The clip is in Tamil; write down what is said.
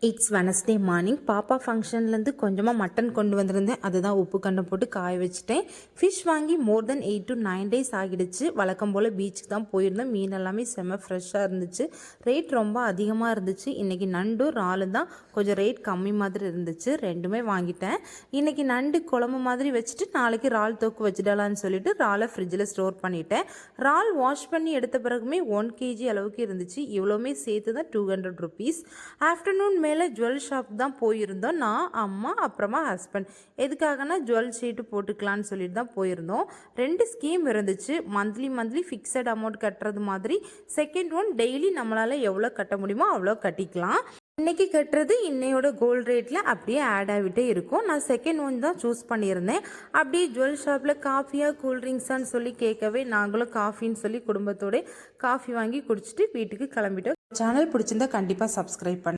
இட்ஸ் வெனஸ்டே மார்னிங் பாப்பா ஃபங்க்ஷன்லேருந்து கொஞ்சமாக மட்டன் கொண்டு வந்திருந்தேன். அதுதான் உப்பு கண்டம் போட்டு காய வச்சுட்டேன். ஃபிஷ் வாங்கி மோர் தென் 8 to 9 days ஆகிடுச்சு. வழக்கம் போல் பீச்சுக்கு தான் போயிருந்தேன். மீன் எல்லாமே செம்ம ஃப்ரெஷ்ஷாக இருந்துச்சு. ரேட் ரொம்ப அதிகமாக இருந்துச்சு. இன்றைக்கி நண்டும் இறாலும் தான் கொஞ்சம் ரேட் கம்மி மாதிரி இருந்துச்சு. ரெண்டுமே வாங்கிட்டேன். இன்றைக்கி நண்டு குழம்பு மாதிரி வச்சுட்டு நாளைக்கு இறால் தொக்கு வச்சுடலான்னு சொல்லிட்டு இறாலை ஃப்ரிட்ஜில் ஸ்டோர் பண்ணிட்டேன். இறால் வாஷ் பண்ணி எடுத்த பிறகுமே 1 kg அளவுக்கு இருந்துச்சு. இவ்வளோமே சேர்த்து தான் 200 rupees. ஆஃப்டர்நூன் மேலே ஜுவல் ஷாப் தான் போயிருந்தோம். நான், அம்மா, அப்புறமா ஹஸ்பண்ட். எதுக்காகனா ஜுவல் ஷீட்டு போட்டுக்கலான்னு சொல்லிட்டு தான் போயிருந்தோம். 2 ஸ்கீம் இருந்துச்சு. மந்த்லி ஃபிக்ஸட் அமௌண்ட் கட்டுறது மாதிரி. செகண்ட் ஒன் டெய்லி நம்மளால் எவ்வளோ கட்ட முடியுமோ அவ்வளோ கட்டிக்கலாம். இன்றைக்கி கட்டுறது இன்னையோட கோல்டு ரேட்டில் அப்படியே ஆட் ஆகிட்டே இருக்கும். நான் செகண்ட் ஒன் தான் சூஸ் பண்ணியிருந்தேன். அப்படியே ஜுவல் ஷாப்பில் காஃபியா கூல்ட்ரிங்க்ஸான்னு சொல்லி கேட்கவே நாங்களும் காஃபின்னு சொல்லி குடும்பத்தோட காஃபி வாங்கி குடிச்சிட்டு வீட்டுக்கு கிளம்பிட்டோம். சேனல் பிடிச்சிருந்தா கண்டிப்பாக சப்ஸ்கிரைப் பண்ணு.